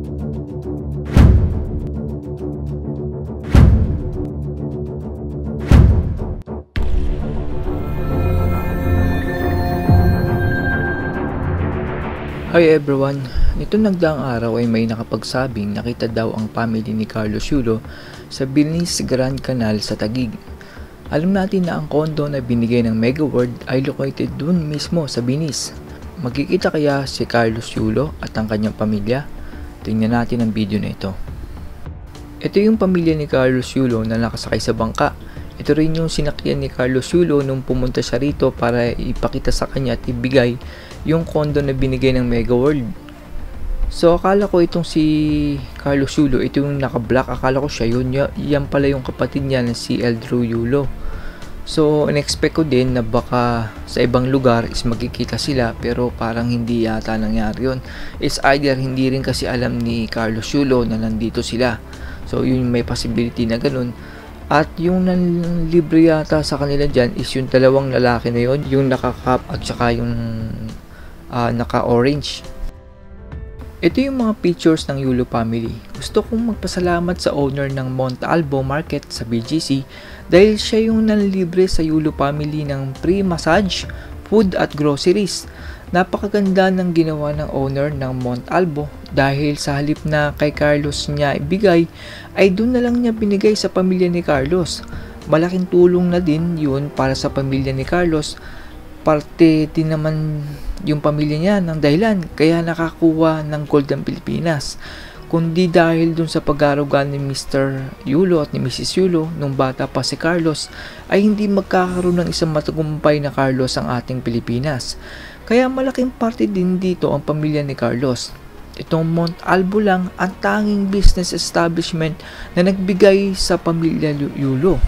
Hi everyone! Nitong nagdaang araw ay may nakapagsabing nakita daw ang family ni Carlos Yulo sa Venice Grand Canal sa Taguig. Alam natin na ang kondo na binigay ng Mega World ay located dun mismo sa Venice. Magkikita kaya si Carlos Yulo at ang kanyang pamilya? Tingnan natin ang video na ito. Ito yung pamilya ni Carlos Yulo na nakasakay sa bangka. Ito rin yung sinakyan ni Carlos Yulo nung pumunta siya rito para ipakita sa kanya at ibigay yung kondo na binigay ng Mega World. So akala ko itong si Carlos Yulo, ito yung naka-black, akala ko siya yun. Yan pala yung kapatid niya na si Eldrew Yulo. So in-expect ko din na baka sa ibang lugar is magkikita sila, pero parang hindi yata nangyari yun. It's either hindi rin kasi alam ni Carlos Yulo na nandito sila. So yun, may possibility na ganun. At yung nanlibre yata sa kanila dyan is yung dalawang lalaki na yun, yung naka-cap at saka yung naka-orange. Ito yung mga pictures ng Yulo family. Gusto kong magpasalamat sa owner ng Montalvo Market sa BGC dahil siya yung nanlibre sa Yulo family ng free massage, food at groceries. Napakaganda ng ginawa ng owner ng Montalvo dahil sa halip na kay Carlos niya ibigay, ay doon na lang niya binigay sa pamilya ni Carlos. Malaking tulong na din yun para sa pamilya ni Carlos. Parte din naman yung pamilya niya ng dahilan kaya nakakuha ng Gold ang Pilipinas. Kundi dahil dun sa pag-aruga ni Mr. Yulo at ni Mrs. Yulo nung bata pa si Carlos, ay hindi magkakaroon ng isang matagumpay na Carlos ang ating Pilipinas. Kaya malaking parte din dito ang pamilya ni Carlos. Itong Montalvo lang ang tanging business establishment na nagbigay sa pamilya Yulo.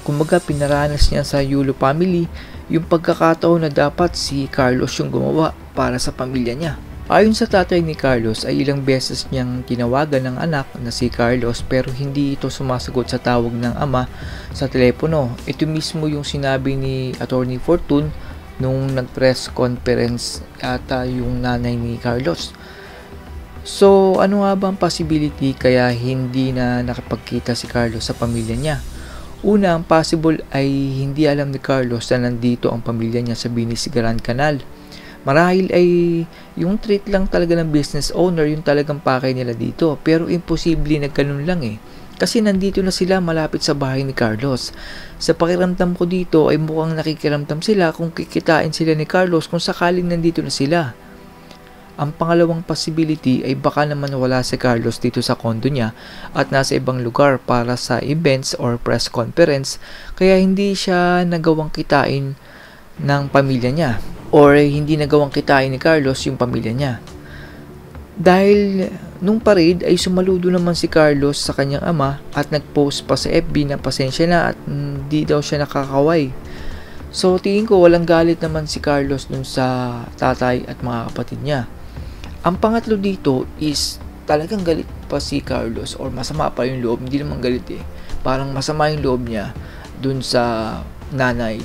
Kumbaga pinaranas niya sa Yulo family yung pagkakataon na dapat si Carlos yung gumawa para sa pamilya niya. Ayon sa tatay ni Carlos ay ilang beses niyang tinawagan ng anak na si Carlos pero hindi ito sumasagot sa tawag ng ama sa telepono. Ito mismo yung sinabi ni Attorney Fortune nung nag-press conference ata yung nanay ni Carlos. So ano nga ba ang possibility kaya hindi na nakapagkita si Carlos sa pamilya niya? Una, ang possible ay hindi alam ni Carlos na nandito ang pamilya niya sa Venice Grand Canal. Marahil ay yung treat lang talaga ng business owner yung talagang pakay nila dito. Pero imposible na ganun lang eh. Kasi nandito na sila malapit sa bahay ni Carlos. Sa pakiramdam ko dito ay mukhang nakikiramdam sila kung kikitain sila ni Carlos kung sakaling nandito na sila. Ang pangalawang possibility ay baka naman wala si Carlos dito sa kondo niya at nasa ibang lugar para sa events or press conference kaya hindi siya nagawang kitain ng pamilya niya or hindi nagawang kitain ni Carlos yung pamilya niya. Dahil nung parade ay sumaludo naman si Carlos sa kanyang ama at nagpost pa sa FB na pasensya na at hindi daw siya nakakaway. So tingin ko walang galit naman si Carlos dun sa tatay at mga kapatid niya. Ang pangatlo dito is talagang galit pa si Carlos or masama pa yung loob. Hindi naman galit eh. Parang masama yung loob niya dun sa nanay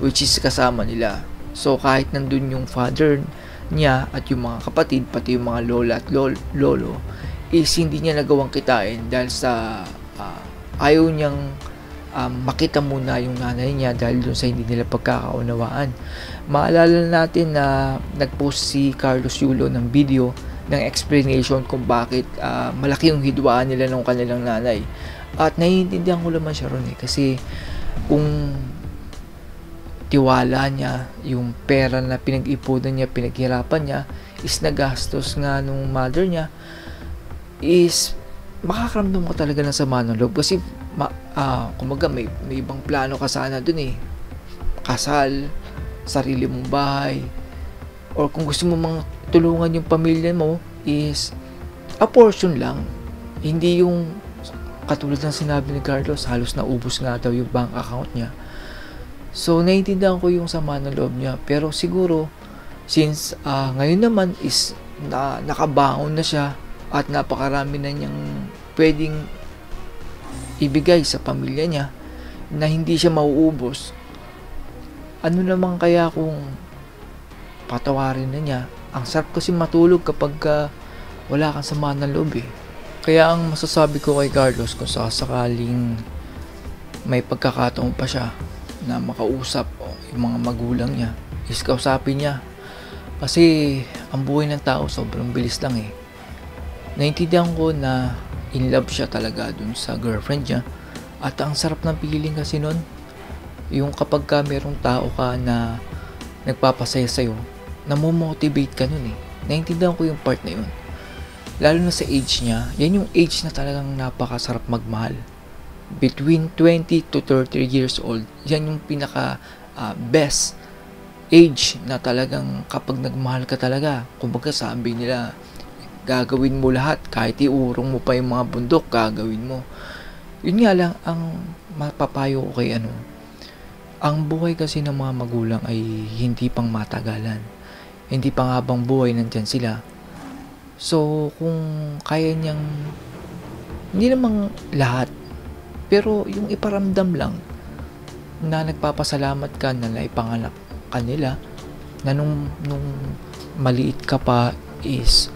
which is kasama nila. So kahit nandun yung father niya at yung mga kapatid pati yung mga lola at lolo is hindi niya nagawang kitain dahil sa ayaw niyang makita muna yung nanay niya dahil dun sa hindi nila pagkakaunawaan. Maalala natin na nagpost si Carlos Yulo ng video ng explanation kung bakit malaki yung hidwaan nila ng kanilang nanay. At naiintindihan ko naman siya ron eh, kasi kung tiwala niya, yung pera na pinag-ipunan niya, pinaghirapan niya, is nagastos nga nung mother niya, is makakaramdam ko talaga ng sama ng loob kasi kumaga may ibang plano ka sana dun eh, kasal, sarili mong bahay, or kung gusto mo mang tulungan yung pamilya mo is a portion lang, hindi yung katulad ng sinabi ni Carlos halos naubos nga daw yung bank account niya. So naiintindihan ko yung sama ng loob niya, pero siguro since ngayon naman is nakabangon na siya at napakarami na niyang pwedeng ibigay sa pamilya niya na hindi siya mauubos, ano naman kaya kung patawarin na niya? Ang sarap kasi matulog kapag wala kang sama ng loob eh. Kaya ang masasabi ko kay Carlos, kung sasakaling may pagkakataon pa siya na makausap yung mga magulang niya, is kausapin niya. Kasi ang buhay ng tao sobrang bilis lang eh. Naintindihan ko na in love siya talaga dun sa girlfriend niya. At ang sarap ng feeling kasi nun, yung kapag ka merong tao ka na nagpapasaya sa'yo, namomotivate ka nun eh. Naintindihan ko yung part na yun. Lalo na sa age niya, yan yung age na talagang napakasarap magmahal. Between 20 to 30 years old, yan yung pinaka best age na talagang kapag nagmahal ka talaga. Kumbaga sabi nila, gagawin mo lahat, kahit iurong mo pa yung mga bundok, gagawin mo. Yun nga lang, ang mapapayo ko kay ang buhay kasi ng mga magulang ay hindi pang matagalan. Hindi pang habang buhay nandyan sila. So, kung kaya niyang, hindi namang lahat, pero yung iparamdam lang na nagpapasalamat ka na naipanganak ka nila, na nung maliit ka pa is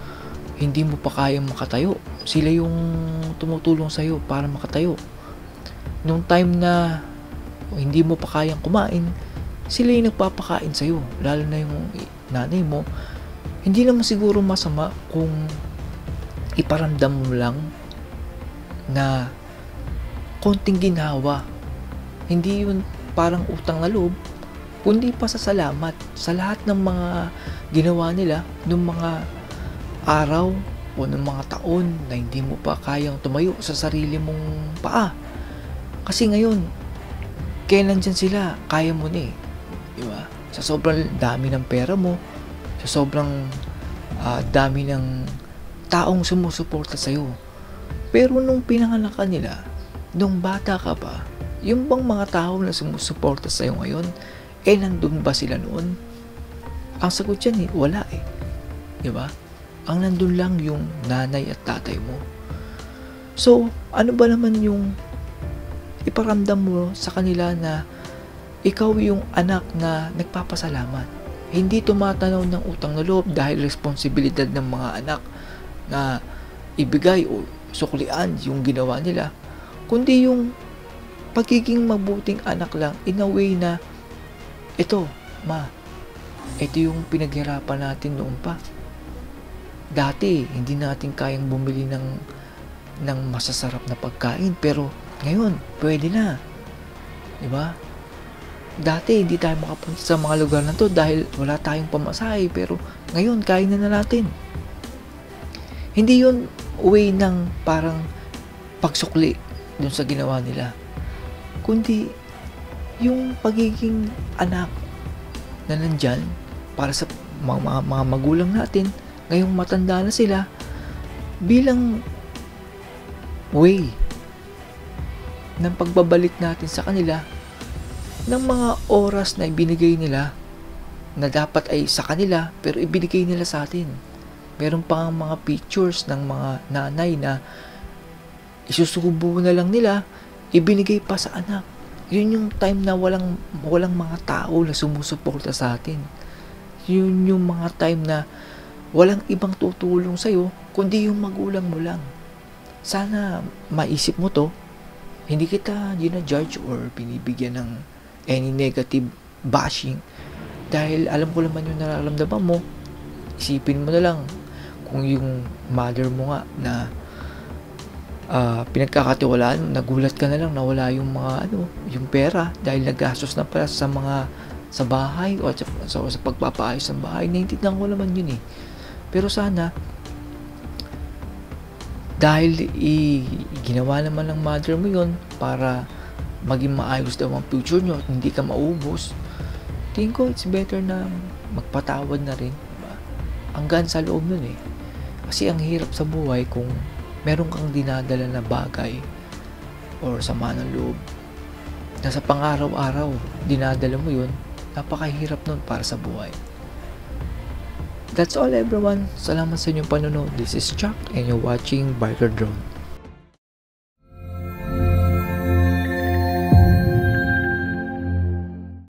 hindi mo pa kayang makatayo. Sila yung tumutulong sa'yo para makatayo. Nung time na hindi mo pa kayang kumain, sila yung nagpapakain sa'yo. Lalo na yung nanay mo. Hindi naman siguro masama kung iparamdam mo lang na konting ginawa. Hindi yun parang utang na loob, kundi pasasalamat sa lahat ng mga ginawa nila nung mga araw o nung mga taon na hindi mo pa kayang tumayo sa sarili mong paa. Kasi ngayon, kaya nandyan sila, kaya mo na eh. Diba? Sa sobrang dami ng pera mo, sa sobrang dami ng taong sumusuporta sa'yo. Pero nung pinanganak ka nila, nung bata ka pa, yung bang mga tao na sumusuporta sa'yo ngayon, nandun ba sila noon? Ang sagot dyan wala eh. Diba? Ang nandun lang yung nanay at tatay mo. So, ano ba naman yung iparamdam mo sa kanila na ikaw yung anak na nagpapasalamat? Hindi tumatanaw ng utang na loob dahil responsibilidad ng mga anak na ibigay o suklian yung ginawa nila, kundi yung pagiging mabuting anak lang in a way na ito yung pinaghirapan natin noon pa. Dati hindi natin kayang bumili ng masasarap na pagkain, pero ngayon pwede na, diba? Dati hindi tayo makapunta sa mga lugar na to dahil wala tayong pamasahe, pero ngayon kaya na natin. Hindi yun way ng parang pagsukli dun sa ginawa nila, kundi yung pagiging anak na nandyan para sa mga magulang natin ngayong matanda na sila, bilang way ng pagbabalik natin sa kanila ng mga oras na ibinigay nila na dapat ay sa kanila pero ibinigay nila sa atin. Meron pa mga pictures ng mga nanay na isusubo na lang nila, ibinigay pa sa anak. Yun yung time na walang mga tao na sumusuporta sa atin. Yun yung mga time na walang ibang tutulong sa'yo kundi yung magulang mo lang. Sana maisip mo to. Hindi kita gina-judge or binibigyan ng any negative bashing, dahil alam ko naman yung nararamdaman mo. Isipin mo na lang kung yung mother mo nga na pinagkakatiwalaan, nagulat ka na lang na wala yung mga yung pera dahil naggastos na pala sa bahay o sa pagpapaayos ng bahay. Naintindihan ko naman yun eh. Pero sana dahil ginawa naman ng mother mo yun para maging maayos daw ang future nyo at hindi ka maubos, tingin ko it's better na magpatawad na rin, diba? Hanggang sa loob nun eh. Kasi ang hirap sa buhay kung meron kang dinadala na bagay or sama ng loob na sa pang-araw-araw dinadala mo yun, napakahirap nun para sa buhay. That's all everyone. Salamat sa inyong panonood. This is Chuck and you're watching Biker Drone.